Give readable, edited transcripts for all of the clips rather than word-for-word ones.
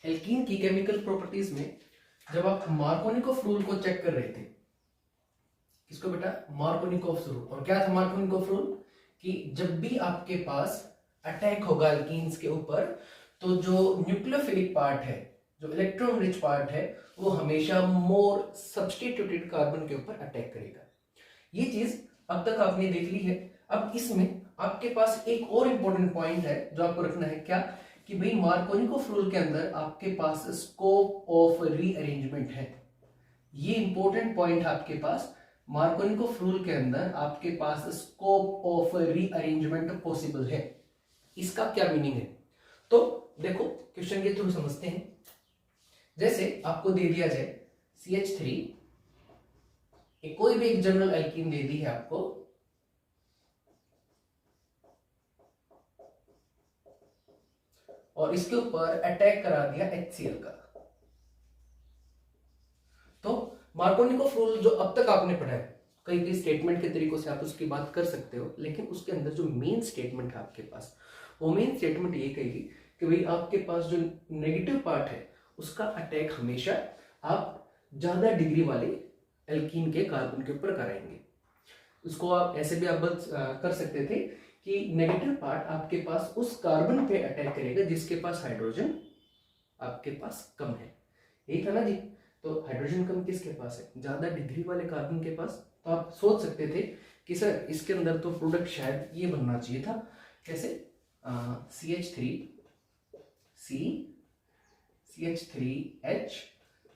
Alkene की chemical properties में जब आप मार्कोनिकोफ रूल को चेक कर रहे थे, किसको बेटा? Markovnikov rule. और क्या था मार्कोनिकोफ रूल? कि जब भी आपके पास अटैक होगा एल्कीन्स के ऊपर, तो जो न्यूक्लियोफिलिक पार्ट है, जो इलेक्ट्रॉन रिच पार्ट है, वो हमेशा मोर सब्स्टिट्यूटेड कार्बन के ऊपर अटैक करेगा। ये चीज अब तक आपने देख ली है। अब इसमें आपके पास एक और इंपॉर्टेंट पॉइंट है जो आपको रखना है, क्या? कि भाई मार्कोनिकोफ रूल के अंदर आपके पास स्कोप ऑफ रीअरेंजमेंट है। ये इंपॉर्टेंट पॉइंट है आपके पास। मार्कोनिकोफ रूल के अंदर आपके पास स्कोप ऑफ रीअरेंजमेंट पॉसिबल है। इसका क्या मीनिंग है? तो देखो क्वेश्चन के थ्रू समझते हैं। जैसे आपको दे दिया जाए CH3, कोई भी एक जनरल एल्कीन दे दी है आपको, और इसके ऊपर अटैक करा दिया HCl का। तो मार्कोनिकोफ रूल जो अब तक आपने पढ़ा है, कई कई स्टेटमेंट के तरीकों से आप उसकी बात कर सकते हो, लेकिन उसके अंदर जो मेन स्टेटमेंट है आपके पास, वो मेन स्टेटमेंट ये कहेगी कि भाई आपके पास जो नेगेटिव पार्ट है उसका अटैक हमेशा आप ज्यादा डिग्री वाले एल्कीन के कार्बन के ऊपर कराएंगे। उसको आप ऐसे भी आप कर सकते थे कि नेगेटिव पार्ट आपके पास उस कार्बन पे अटैक करेगा जिसके पास हाइड्रोजन आपके पास कम है। यही था ना जी? तो हाइड्रोजन कम किसके पास है? ज्यादा डिग्री वाले कार्बन के पास। तो आप सोच सकते थे कि सर इसके अंदर तो प्रोडक्ट शायद ये बनना चाहिए था, कैसे? CH3C CH3H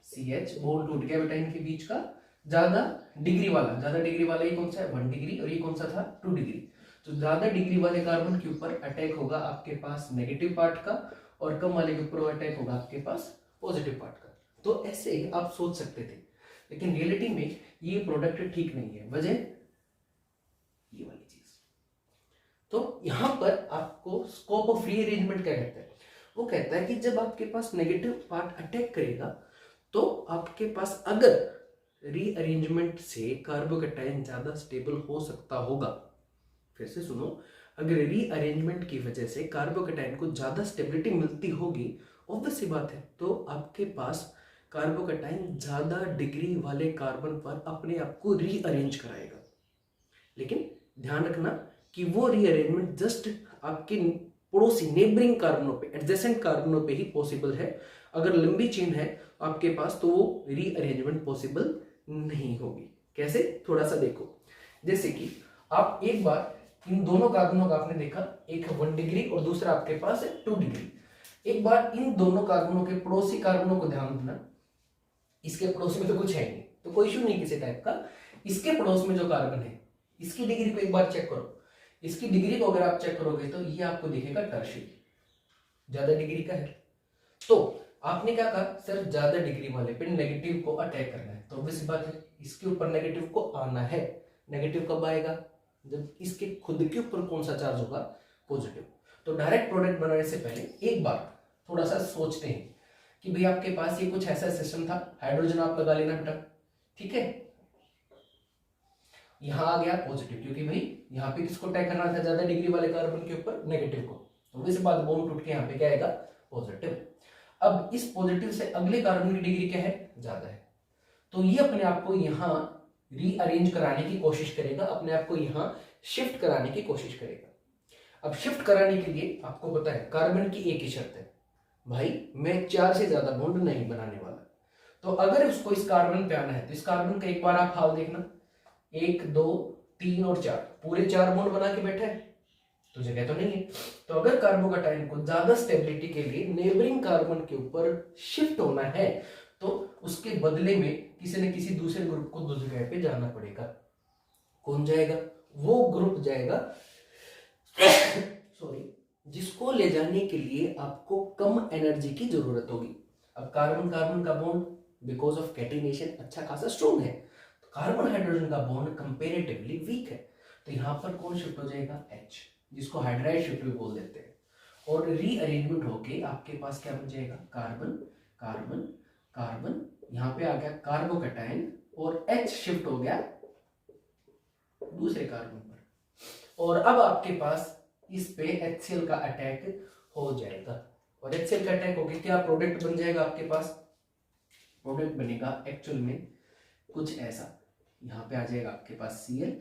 CH, बॉन्ड टूट गया बेटा इनके बीच का। ज्यादा डिग्री वाला ये कौन सा है? 1 डिग्री, और ये कौन सा था? 2 डिग्री। तो ज्यादा डिग्री वाले कार्बन के ऊपर अटैक होगा आपके पास नेगेटिव पार्ट का, और कम वाले के ऊपर अटैक होगा आपके पास पॉजिटिव पार्ट का। तो ऐसे ही आप सोच सकते थे, लेकिन रियलिटी में ये प्रोडक्ट ठीक नहीं है। वजह ये वाली चीज। तो यहां पर आपको स्कोप ऑफ रीअरेंजमेंट क्या कहता है? वो कहता है कि जब आपके पास नेगेटिव पार्ट अटैक करेगा, तो आपके पास अगर रीअरेंजमेंट से कार्बोकैटायन ज्यादा स्टेबल हो सकता होगा। फिर से सुनो, अगर रीअरेंजमेंट की वजह से कार्बोकैटायन को ज्यादा स्टेबिलिटी मिलती होगी, ऑब्वियस सी बात है, तो आपके पास कार्बोकैटायन ज्यादा डिग्री वाले कार्बन पर अपने आप को रीअरेंज कराएगा। लेकिन ध्यान रखना कि वो रीअरेंजमेंट जस्ट आपके पड़ोसी नेबरिंग कार्बनों पे, एडजेसेंट कार्बनों पे ही पॉसिबल है। अगर लंबी चेन है आपके पास, तो वो रीअरेंजमेंट पॉसिबल नहीं होगी। कैसे? थोड़ा सा देखो। जैसे कि आप एक बार इन दोनों कार्बनों का आपने देखा, एक है 1 डिग्री और दूसरा आपके पास है 2 डिग्री। एक बार इन दोनों कार्बनों के पड़ोसी कार्बनों को ध्यान देना। इसके पड़ोस में तो कुछ है नहीं, तो कोई इशू नहीं किसी टाइप का। इसके पड़ोस में जो कार्बन है, इसकी डिग्री को एक बार चेक करो। इसकी डिग्री को अगर आप चेक करोगे तो ये आपको दिखेगा टर्शियरी, ज्यादा डिग्री का है। तो आपने क्या कहा? सर ज्यादा डिग्री वाले पे नेगेटिव को अटैक करना है, तो ऑब्वियस बात है इसके ऊपर नेगेटिव को आना है। नेगेटिव कब आएगा? जब इसके खुद के ऊपर कौन सा चार्ज होगा? पॉजिटिव। तो डायरेक्ट प्रोडक्ट बनाने से पहले एक बार थोड़ा सा सोचते हैं कि भाई आपके पास ये कुछ ऐसा सिस्टम था, हाइड्रोजन आप लगा लेना बेटा, ठीक है? यहां आ गया पॉजिटिव, क्योंकि भाई यहाँ पे किसको अटैक करना था? ज्यादा डिग्री वाले कार्बन के ऊपर नेगेटिव को। तो वैसे बात बॉन्ड टूट के यहाँ पे क्या आएगा? पॉजिटिव। अब इस पॉजिटिव से अगले कार्बन की डिग्री क्या है? ज्यादा है। तो ये अपने आप को यहाँ रीअरेंज कराने की कोशिश करेगा, अपने आप को यहाँ शिफ्ट कराने की कोशिश करेगा। अब शिफ्ट कराने के लिए आपको पता है कार्बन की एक ही शर्त है, भाई मैं 4 से ज्यादा बॉन्ड नहीं बनाने वाला। तो अगर उसको इस कार्बन पे आना है, तो इस कार्बन का एक बार आप हाल देखना, 1 2 3 और 4, पूरे 4 बॉन्ड बना के बैठा है, तो जगह तो नहीं है। तो अगर कार्बोकैटायन को ज्यादा स्टेबिलिटी के लिए नेबरिंग कार्बन के ऊपर शिफ्ट होना है, तो उसके बदले में किसी न किसी दूसरे ग्रुप को दूसरी जगह पे जाना पड़ेगा। कौन जाएगा? वो ग्रुप जाएगा सॉरी, जिसको ले जाने के लिए आपको कम एनर्जी की जरूरत होगी। अब कार्बन कार्बन का बॉन्ड बिकॉज ऑफ कैटिनेशन अच्छा खासा स्ट्रॉन्ग है, तो कार्बन हाइड्रोजन का बॉन्ड कंपेरेटिवली वीक है। तो यहां पर कौन शिफ्ट हो जाएगा? H, जिसको हाइड्राइड शिफ्ट भी बोल देते हैं। और रीअरेंजमेंट होके आपके पास क्या बन जाएगा? कार्बन कार्बन कार्बन, यहां पे आ गया कार्बोकैटायन, और H शिफ्ट हो गया दूसरे कार्बन पर, और अब आपके पास इस पे HCl का अटैक हो जाएगा। और HCl का अटैक होके क्या प्रोडक्ट बन जाएगा आपके पास? प्रोडक्ट बनेगा एक्चुअल में कुछ ऐसा, यहाँ पे आ जाएगा आपके पास Cl,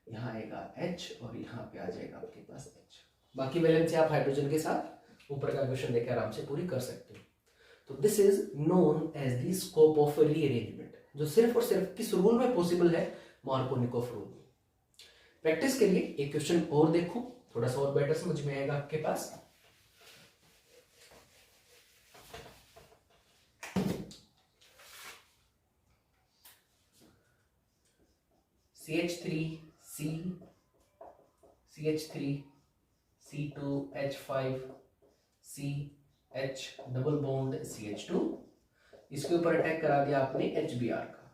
यहाँ आएगा H और यहाँ पे आ जाएगा आपके पास H। बाकी वैलेंसी आप हाइड्रोजन के साथ ऊपर का क्वेश्चन देकर आराम से पूरी कर सकते हो। तो this is known as the scope of rearrangement, जो सिर्फ और सिर्फ किस रूल में पॉसिबल है? मार्कोनिकोफ रूल में। प्रैक्टिस के लिए एक क्वेश्चन और देखो, थोड़ा सा और बेटर समझ में आएगा आपके पास। CH3C CH3 C2H5 CH double bond CH2, इसके ऊपर अटैक करा दिया आपने HBr का।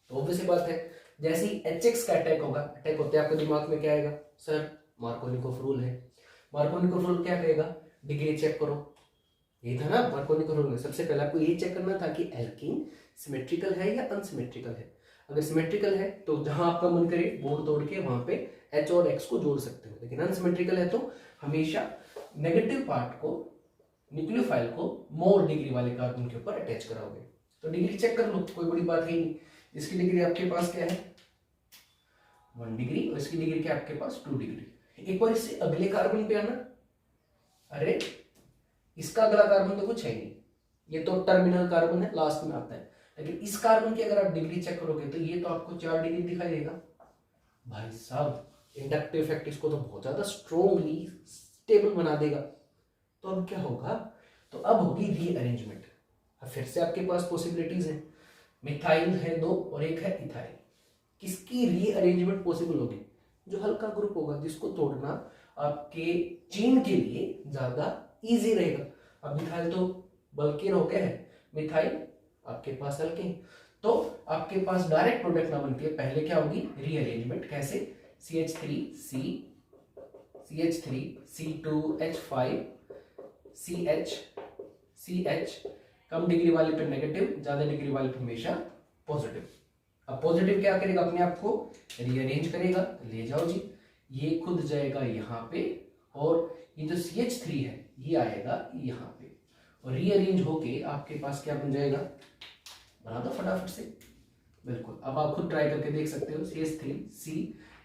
तो ऑब्वियस बात है, जैसे ही HX का अटैक होगा, अटैक होते आपके दिमाग में क्या आएगा? सर मार्कोनिकोफ रूल है। मार्कोनिकोफ रूल क्या कहेगा? डिग्री चेक करो, यही था ना मार्कोनिकोफ रूल में। सबसे पहले आपको ये चेक करना था कि एल्कीन सिमेट्रिकल है या अनसिमेट्रिकल है। अगर सिमेट्रिकल है तो जहां आपका मन करे बोर्ड तोड़ के वहां पे H और X को जोड़ सकते हो, लेकिन अनसिमेट्रिकल है तो हमेशा नेगेटिव पार्ट को, न्यूक्लियोफाइल को मोर डिग्री वाले कार्बन के ऊपर अटैच कराओगे। तो डिग्री चेक कर लो, कोई बड़ी बात है नहीं। इसकी डिग्री आपके पास क्या है? 1 डिग्री, और इसकी डिग्री क्या आपके पास? 2 डिग्री। एक बार इससे अगले कार्बन पे आना, अरे इसका अगला कार्बन तो कुछ है नहीं, ये तो टर्मिनल कार्बन है, लास्ट में आता है। लेकिन इस कार्बन की अगर आप डिग्री चेक करोगे तो ये तो आपको 4 डिग्री दिखाई देगा। भाई साहब इंडक्टिव इफेक्ट इसको तो बहुत ज्यादा स्ट्रॉन्गली स्टेबल बना देगा। तो अब क्या होगा? तो अब होगी रीअरेंजमेंट। अब फिर से आपके पास पॉसिबिलिटीज है, मिथाइल है 2 और एक है इथाइल। किसकी रीअरेंजमेंट पॉसिबल होगी? जो हल्का ग्रुप होगा, जिसको तोड़ना आपके चेन के लिए ज्यादा इजी रहेगा। अब मिथाइल तो बल्कि हो गया है, मिथाइल आपके पास अल्केन, तो आपके पास डायरेक्ट प्रोडक्ट ना बनती है, पहले क्या होगी? रीअरेंजमेंट। कैसे? CH3C CH3 C2H5 CH कम डिग्री वाले पे नेगेटिव, ज्यादा डिग्री वाले पे हमेशा पॉजिटिव। अब पॉजिटिव क्या करेगा? अपने आप को रीअरेंज करेगा, ले जाओ जी, ये खुद जाएगा यहाँ पे, और ये जो CH3 है ये आएगा यहाँ पे, और रीअरेंज होके आपके पास क्या बन जाएगा? बना दो फटाफट से। बिल्कुल, अब आप खुद ट्राई करके देख सकते हो। CH3C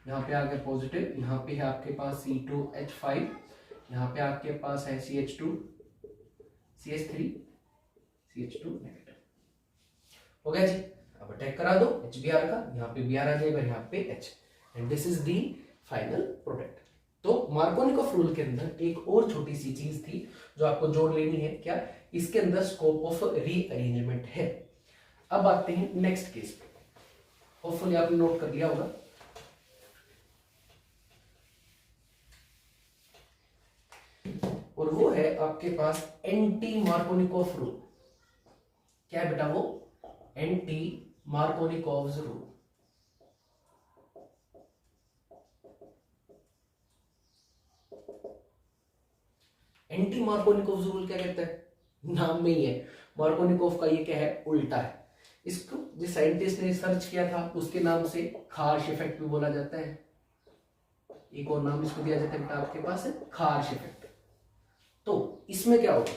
यहाँ पे आ गया पॉजिटिव, यहाँ पे है आपके पास C2H5, यहाँ पे आपके पास है CH2 CH3 CH2 नेगेटिव। हो गया जी। अब अटैक करा दो HBr का, यहाँ पे Br आ जाएगा, यहाँ पे H, and this is the final product. तो मार्कोनिकोफ रूल के अंदर एक और छोटी सी चीज थी जो आपको जोड़ लेनी है। क्या? इसके अंदर स्कोप ऑफ रीअरेंजमेंट है। अब आते हैं नेक्स्ट केस पे, होपफुली आपने नोट कर लिया होगा। और वो है आपके पास एंटी मार्कोनिकोफ रूल। क्या है बेटा वो? Anti Markovnikov rule. Anti Markovnikov rule क्या कहता है? नाम में ही है, मार्कोनिकोव का ये क्या है? उल्टा है। इसको जिस साइंटिस्ट ने सर्च किया था उसके नाम से खार्श इफेक्ट भी बोला जाता है। एक और नाम इसको दिया जाता है बेटा आपके पास है खार्श इफेक्ट। तो इसमें क्या होगा?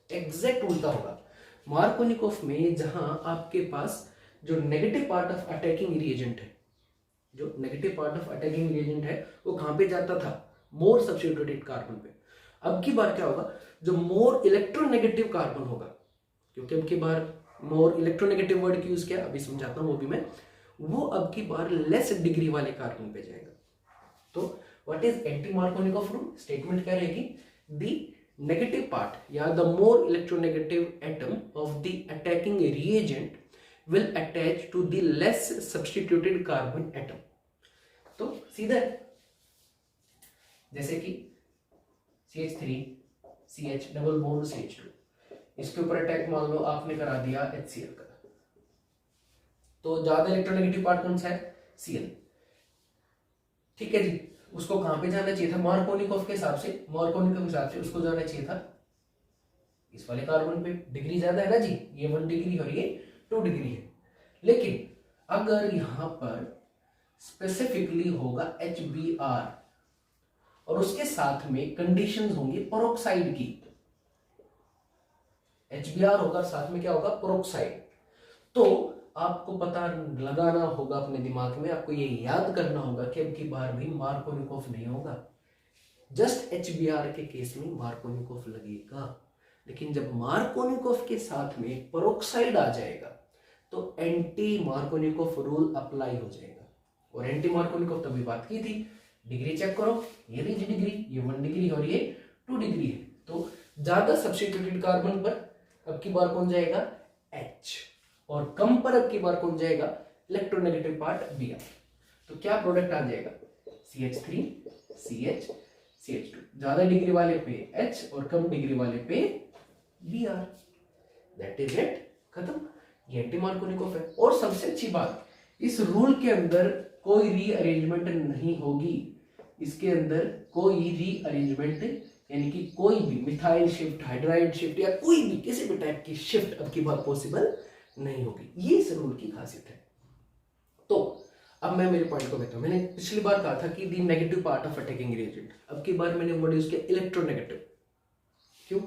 एग्जैक्ट उल्टा होगा। मार्कोनिकोव में जहां आपके पास जो negative part of attacking reagent है, जो negative part of attacking reagent है वो कहां पे जाता था? मोर सब्स्टिट्यूटेड कार्बन पे। अब की बार क्या होगा? जो मोर इलेक्ट्रोनेगेटिव कार्बन होगा, क्योंकि अब की बार मोर इलेक्ट्रोनेगेटिव वर्ड की यूज किया, अभी समझाता हूं वो भी मैं, वो अब की बार लेस डिग्री वाले कार्बन पे जाएगा। तो what is anti Markovnikov rule? Statement क्या रहेगी? द नेगेटिव पार्ट या the more electronegative atom of the attacking reagent will attach to the less substituted carbon atom. तो सीधा जैसे कि CH3 CH double bond CH2, इसके ऊपर अटैक मान लो आपने करा दिया HCl का, तो ज्यादा इलेक्ट्रोनेगेटिव पार्ट कौन सा है? Cl। ठीक है जी, उसको कहां पे जाना चाहिए था? मार्कोनिकोव के हिसाब से, मार्कोनिकोव के हिसाब से उसको जाना चाहिए था इस वाले कार्बन पे। डिग्री ज्यादा है ना जी, ये 1 डिग्री और ये 2 डिग्री है। लेकिन अगर यहां पर स्पेसिफिकली होगा HBr, और उसके साथ में कंडीशंस होंगी पेरोक्साइड की। HBr होगा, साथ में क्या होगा, पेरोक्साइड। तो आपको पता लगाना होगा अपने दिमाग में, आपको ये याद करना होगा कि अब की बार भी मार्कोनिकोफ नहीं होगा, जस्ट HBr के केस में मार्कोनिकोफ लगेगा। लेकिन जब मार्कोनिकोफ के साथ में पेरोक्साइड आ जाएगा तो एंटी मार्कोनिकोफ रूल अप्लाई हो जाएगा। और एंटी मार्कोनिकोफ तभी बात की थी, डिग्री चेक करो, ये लीजिए डिग्री, ये 1 डिग्री और ये 2 डिग्री है। तो ज्यादा सब्स्टिट्यूटेड कार्बन पर अब की बार कौन जाएगा, H, और कम पर अब की बार कौन जाएगा, इलेक्ट्रोनेगेटिव पार्ट Br। तो क्या प्रोडक्ट आ जाएगा, CH3 CH CH2। ज्यादा डिग्री वाले पे H और कम डिग्री वाले पे Br। दैट इज इट, खत्म। ये एंटी मार्कोनिकोफ है। और सबसे अच्छी बात, इस रूल के अंदर कोई रीअरेंजमेंट नहीं होगी, इसके अंदर कोई रीअरेंजमेंट यानी कि कोई भी मिथाइल शिफ्ट, हाइड्राइड शिफ्ट या कोई भी किसी भी टाइप की शिफ्ट अब की बार पॉसिबल नहीं होगी। ये इस रूल की खासियत है। तो अब मैं मेरे पॉइंट को कहता हूं, मैंने पिछली बार कहा था कि दी negative part of attacking reagent, अब की बार मैंने वर्ड यूज किया इलेक्ट्रोनेगेटिव। क्यों,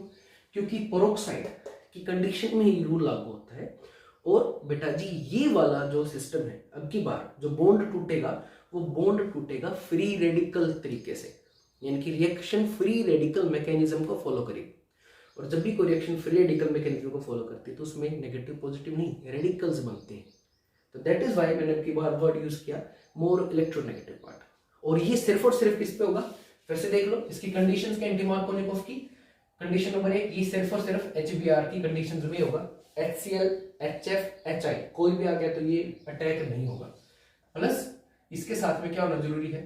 क्योंकि पेरोक्साइड की कंडीशन में ही रूल लागू होता है। और बेटा जी ये वाला जो सिस्टम है, अब की बार जो बॉन्ड टूटेगा वो बॉन्ड टूटेगा फ्री रेडिकल तरीके से, यानी कि रिएक्शन फ्री रेडिकल मैकेनिज्म को फॉलो करेगी। और जब भी कोई रिएक्शन फ्री रेडिकल मैकेनिज्म को फॉलो करती है तो उसमें नेगेटिव पॉजिटिव नहीं, रेडिकल्स बनते हैं। तो दैट इज वाई मैंने अब की बार वर्ड यूज किया मोर इलेक्ट्रोनेगेटिव पार्ट। और ये सिर्फ और सिर्फ किस पे होगा, फिर से देख लो इसकी कंडीशंस के एंटी मार्कोनिकोफ की। कंडीशन नंबर 1, ये सिर्फ और सिर्फ HBr की कंडीशंस में होगा। HCl HF HI कोई भी आ गया तो ये अटैक नहीं होगा। प्लस इसके साथ में क्या होना जरूरी है,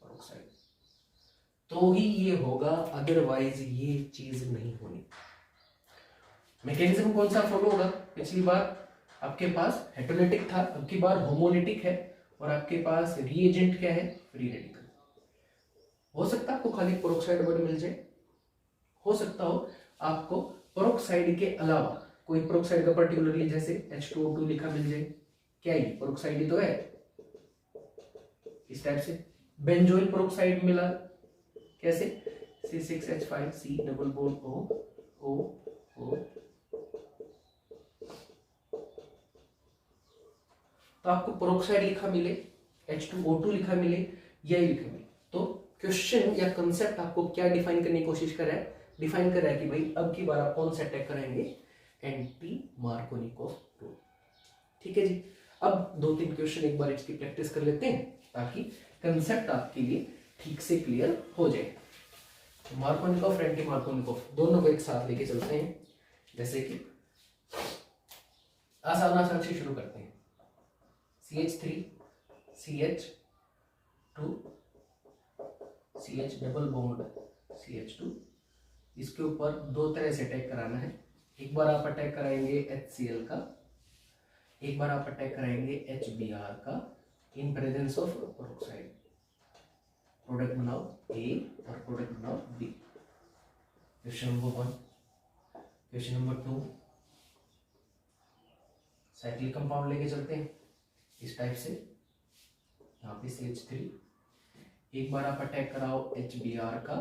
पेरोक्साइड, तो ही ये होगा, अदरवाइज ये चीज नहीं होनी। मैकेनिज्म कौन सा फॉलो होगा, पिछली बार आपके पास हेटेरोलिटिक था, अब की बार होमोलिटिक है। और आपके पास रिएजेंट क्या है, फ्री रेडिकल। हो सकता है आपको खाली पेरोक्साइड वर्ड मिल जाए, हो सकता हो आपको पेरोक्साइड के अलावा कोई पेरोक्साइड का पर्टिकुलरली जैसे H2O2 लिखा मिल जाए। क्या ये पेरोक्साइड ही तो है, इस टाइप से। बेंजोइल पेरोक्साइड मिला कैसे, C6H5C डबल बॉन्ड O। तो आपको पेरोक्साइड लिखा मिले, H2O2 लिखा मिले, यही लिखा मिले, तो क्वेश्चन या कंसेप्ट आपको क्या डिफाइन करने की कोशिश कर रहा है, डिफाइन कर रहा है कि भाई अब की बार आप कौन सा अटैक कराएंगे, एंटी मार्कोनिकोफ रूल। ठीक है जी। अब 2-3 क्वेश्चन एक बार इसकी प्रैक्टिस कर लेते हैं ताकि कंसेप्ट आपके लिए ठीक से क्लियर हो जाए। तो मार्कोनिकोफ एंटी मार्कोनिकोफ दोनों को एक साथ लेके चलते हैं। जैसे कि आसान से शुरू करते हैं। CH3 CH2 CH double bond CH2, इसके ऊपर 2 तरह से अटैक कराना है। एक बार आप अटैक कराएंगे HCl का, एक बार आप अटैक कराएंगे HBr का in presence of peroxide. Product बनाओ A और प्रोडक्ट बनाओ B। Question number 1। Question number 2, cyclic compound लेके चलते हैं इस टाइप से। यहाँ पे CH3, एक बार आप अटैक कराओ HBr का,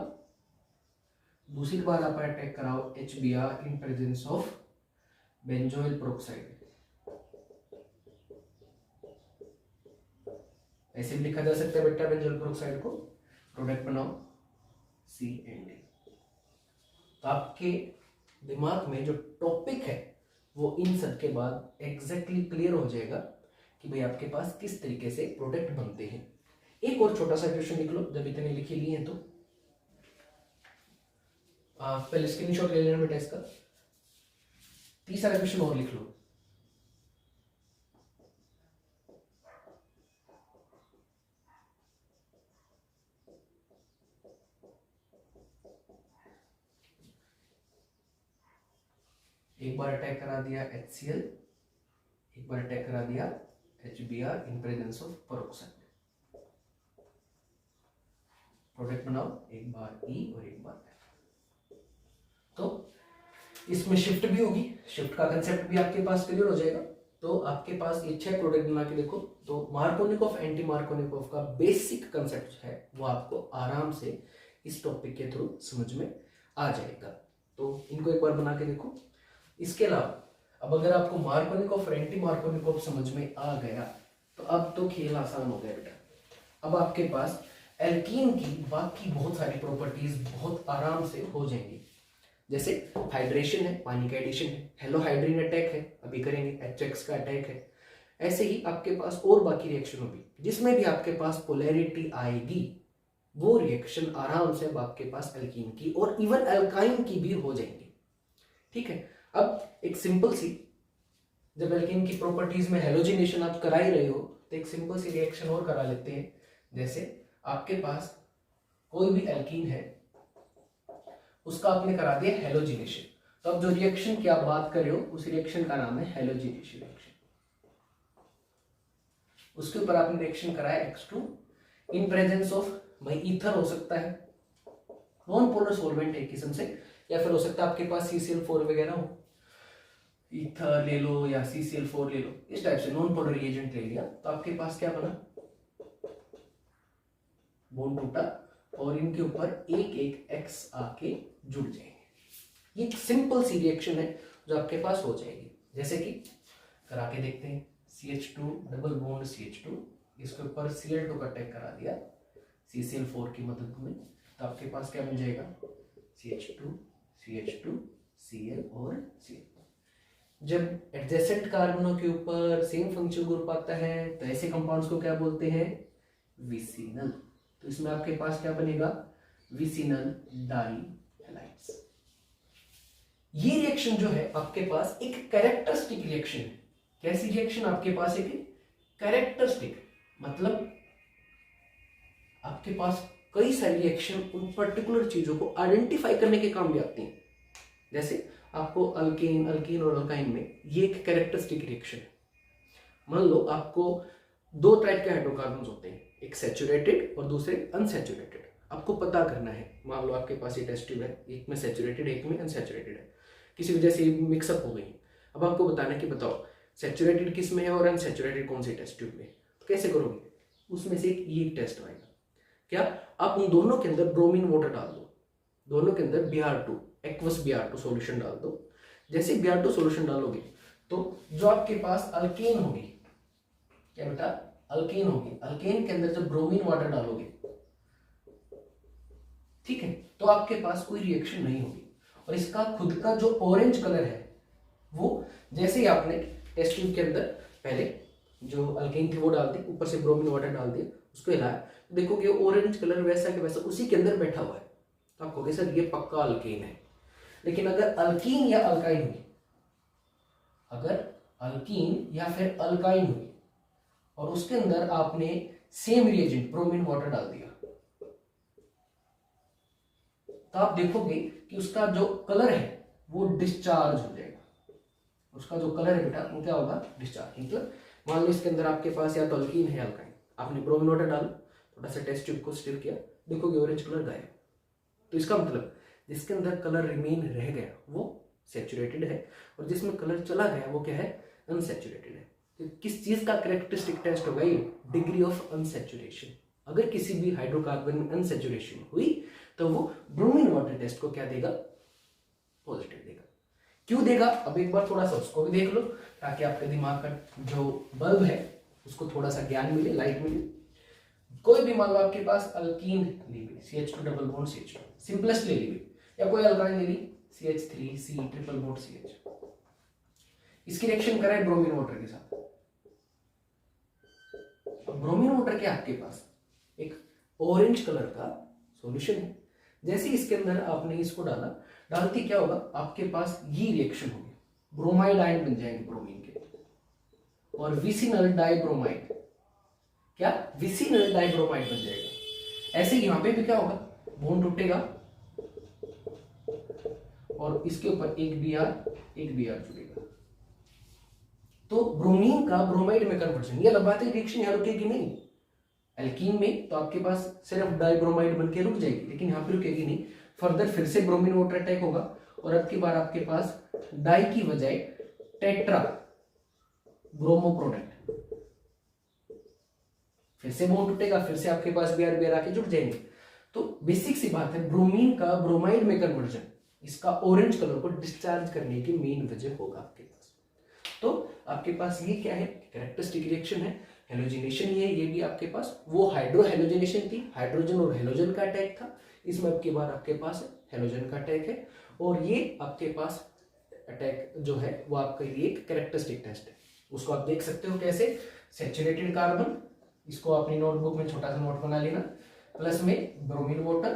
दूसरी बार आप अटैक कराओ HBr in presence of benzoyl peroxide. ऐसे भी लिखा जा सकता है बेटा बेंजोइल पेरोक्साइड को। प्रोडक्ट बनाओ C and D। तो आपके दिमाग में जो टॉपिक है वो इन सब के बाद एग्जैक्टली क्लियर हो जाएगा कि भाई आपके पास किस तरीके से प्रोडक्ट बनते हैं। एक और छोटा सा क्वेश्चन लिख लो जब इतने लिखे लिए हैं तो। पहले स्क्रीनशॉट ले लेना बेटा इसका। तीसरा क्वेश्चन और लिख लो। एक बार अटैक करा दिया HCl, एक बार अटैक करा दिया HBr in presence of peroxide. Product बनाओ, एक बार E और एक बार F। तो इसमें शिफ्ट भी होगी, शिफ्ट का कंसेप्ट भी आपके पास क्लियर हो जाएगा। तो आपके पास ये 6 प्रोडक्ट बना के देखो, तो मार्कोनिकोव एंटी मार्कोनिकोव का बेसिक कंसेप्ट है वो आपको आराम से इस टॉपिक के थ्रू समझ में आ जाएगा। तो इनको एक बार बना के देखो। इसके अलावा अब अगर आपको मार्कोनिकोव और एंटी मार्कोनिकोव समझ में आ गया तो अब तो खेल आसान हो गया बेटा। अब आपके पास एल्कीन की बाकी बहुत सारी प्रॉपर्टीज बहुत आराम से हो जाएंगी, जैसे हाइड्रेशन है, पानी का एडिशन है, हेलोहाइड्रिन अटैक है, अभी करेंगे, एचएक्स का अटैक है। ऐसे ही आपके पास और बाकी रिएक्शन होगी जिसमें भी आपके पास पोलैरिटी आएगी, वो रिएक्शन आराम से अब आपके पास एल्कीन की और इवन एल्काइन की भी हो जाएंगी। ठीक है, अब एक सिंपल सी, जब एल्कीन की प्रॉपर्टीज में हेलोजिनेशन आप करा ही रहे हो तो एक सिंपल सी रिएक्शन और करा लेते हैं। जैसे आपके पास कोई भी एल्कीन है, उसका आपने करा दिया हेलोजिनेशन, तो अब जो रिएक्शन की आप बात कर रहे हो उस रिएक्शन का नाम है हेलोजिनेशन रिएक्शन। उसके ऊपर आपने रिएक्शन कराया X2 इन प्रेजेंस ऑफ भाई ईथर हो सकता है, नॉन पोलर सॉल्वेंट एक किस्म से, या फिर हो सकता है आपके पास CCl4 वगैरह हो, ईथर ले लो या CCl4 ले लो, इस टाइप से नॉन पोलर रिएजेंट ले लिया तो आपके पास क्या बना, बॉन्ड टूटा और इनके ऊपर एक एक X आके जुड़ जाएंगे। ये एक सिंपल सी रिएक्शन है जो आपके पास हो जाएगी। जैसे कि करा के देखते हैं, CH2 डबल बॉन्ड CH2, इसके ऊपर Cl2 का अटैक करा दिया CCl4 की मदद में, तो आपके पास क्या बन जाएगा, CH2 CH2 Cl और Cl। जब एडजेसेंट कार्बनों के ऊपर सेम फंक्शनल ग्रुप आता है तो ऐसे कंपाउंड्स को क्या बोलते हैं, विसिनल। तो इसमें आपके पास क्या बनेगा, विसिनल डाइहैलाइड्स। ये रिएक्शन जो है आपके पास एक कैरेक्टरिस्टिक रिएक्शन है। कैसी रिएक्शन, आपके पास एक कैरेक्टरिस्टिक, मतलब आपके पास कई सारी रिएक्शन उन पर्टिकुलर चीजों को आइडेंटिफाई करने के काम भी आती हैं। जैसे आपको अल्केन और अल्काइन में ये एक कैरेक्टरिस्टिक रिएक्शन है। मान लो आपको दो टाइप के हाइड्रोकार्बन्स होते हैं, एक सैचुरेटेड और दूसरे अनसैचुरेटेड। आपको पता करना है, मान लो आपके पास ये टेस्ट ट्यूब है, एक में सैचुरेटेड एक में अनसैचुरेटेड है, किसी वजह से मिक्सअप हो गई। अब आपको बताना है कि बताओ सैचुरेटेड किस में है और अनसैचुरेटेड कौन सी टेस्ट ट्यूब में। तो कैसे करोगे, उसमें से एक ये टेस्ट आएगा, क्या आप उन दोनों के अंदर ब्रोमीन वाटर डाल दो, दोनों के अंदर Br2 एक्वस Br2 सॉल्यूशन डाल दो। जैसे Br2 सॉल्यूशन डालोगे तो जो आपके पास अल्केन होगी, क्या बेटा, अल्केन होगी, अल्केन के अंदर जब ब्रोमीन वाटर डालोगे, ठीक है, तो आपके पास कोई रिएक्शन नहीं होगी। और इसका खुद का जो ऑरेंज कलर है वो, जैसे ही आपने टेस्ट ट्यूब के अंदर पहले जो अल्केन थी वो डाल दी, ऊपर से ब्रोमीन वाटर डाल दिया, उसको हिलाया, देखोगे ऑरेंज कलर वैसा के वैसा उसी के अंदर बैठा हुआ है, तो आप कहोगे सर ये पक्का अल्केन है। लेकिन अगर अल्कीन या अल्काइन हुई, अगर अल्कीन या फिर अल्काइन हुई और उसके अंदर आपने सेम रिएजेंट ब्रोमीन वाटर डाल दिया, तो आप देखोगे कि उसका जो कलर है वो डिस्चार्ज हो जाएगा। उसका जो कलर है बेटा वो क्या होगा, डिस्चार्ज। मतलब मान लो इसके अंदर आपके पास या तो अल्कीन है अल्काइन, आपने ब्रोमीन वाटर डाला, थोड़ा सा टेस्ट ट्यूब को स्टिर किया, देखोगे ऑरेंज कलर गायब। तो इसका मतलब जिसके अंदर कलर रिमेन रह गया वो सैचुरेटेड है और जिसमें कलर चला गया वो क्या है, अनसैचुरेटेड है। तो किस चीज का कैरेक्टरिस्टिक टेस्ट होगा ये, डिग्री ऑफ अनसैचुरेशन। अगर किसी भी हाइड्रोकार्बन में अनसैचुरेशन हुई तो वो ब्रोमीन वाटर टेस्ट को क्या देगा, पॉजिटिव देगा। क्यों देगा, अब एक बार थोड़ा सा उसको भी देख लो ताकि आपके दिमाग का जो बल्ब है उसको थोड़ा सा ज्ञान मिले, लाइट मिले। कोई भी मान लो आपके पास अल्कीन ली हुई CH2 double bond CH2, simplest ले ली हुई, या कोई अल्काइन ले ली CH3C ट्रिपल बॉन्ड CH, इसकी रिएक्शन कराए ब्रोमीन वाटर के साथ। अब ब्रोमीन वाटर क्या आपके पास एक ऑरेंज कलर का सॉल्यूशन है। जैसे इसके अंदर आपने इसको डाला, डालती क्या होगा, आपके पास ये रिएक्शन होगी, ब्रोमाइड आयन बन जाएंगे ब्रोमीन के और विसिनल डाइब्रोमाइड, क्या विसिनल डाइब्रोमाइड बन जाएगा। ऐसे यहां पे भी क्या होगा, बॉन्ड टूटेगा और इसके ऊपर एक Br जुड़ेगा, तो ब्रोमीन का ब्रोमाइड में कन्वर्जन। ये लगाते रिएक्शन यहां रुकेगी नहीं। एल्कीन में तो आपके पास सिर्फ डाइब्रोमाइड बनके रुक जाएगी, लेकिन यहां पे रुकेगी नहीं, फर्दर फिर से ब्रोमीन वाटर अटैक होगा और अब की बार आपके पास डाई की बजाय टेट्रा ब्रोमो प्रोडक्ट, फिर से बॉन्ड टूटेगा, फिर से आपके पास Br आके जुड़ जाएंगे। तो बेसिक सी बात है, ब्रोमीन का ब्रोमाइड में कन्वर्जन इसका ऑरेंज कलर को डिस्चार्ज करने की मेन वजह होगा आपके पास। तो आपके पास ये क्या है, कैरेक्टरिस्टिक रिएक्शन है, हेलोजिनेशन ये भी आपके पास वो हाइड्रो हेलोजिनेशन थी, हाइड्रोजन और हेलोजन का अटैक था। इसमें आपकी बार आपके पास हेलोजन का अटैक है, और ये आपके पास अटैक जो है वो आपके लिए एक कैरेक्टरिस्टिक टेस्ट है। उसको आप देख सकते हो कैसे, सैचुरेटेड कार्बन, इसको अपनी नोटबुक में छोटा सा नोट बना लेना, प्लस में ब्रोमीन वाटर,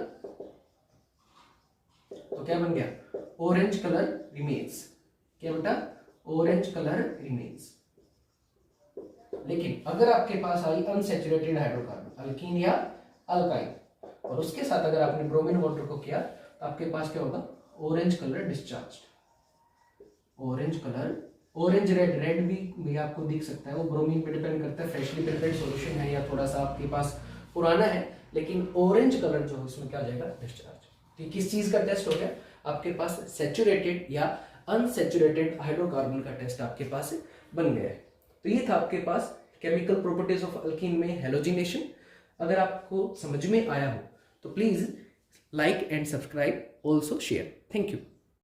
तो क्या बन गया, ऑरेंज कलर रिमेन्स। क्या बेटा, ऑरेंज कलर रिमेन्स। लेकिन अगर आपके पास आई अनसैचुरेटेड हाइड्रोकार्बन, अल्कीन या अल्काइन, और उसके साथ अगर आपने ब्रोमीन वाटर को किया तो आपके पास क्या होगा, orange colour discharge, orange colour, orange red, red भी आपको दिख सकता है, वो ब्रोमीन पे डिपेंड करता है, फ्रेशली प्रिपेयर्ड सॉल्यूशन है या थोड़ा सा आपके पास पुराना है, लेकिन ऑरेंज कलर जो है उसमें क्या हो जाएगा, डिस्चार्ज। तो किस चीज का टेस्ट हो गया, आपके पास सैचुरेटेड या अनसैचुरेटेड हाइड्रोकार्बन का टेस्ट आपके पास बन गया है। तो ये था आपके पास केमिकल प्रॉपर्टीज ऑफ अल्कीन में हेलोजिनेशन। अगर आपको समझ में आया हो तो please like and subscribe, also share. Thank you.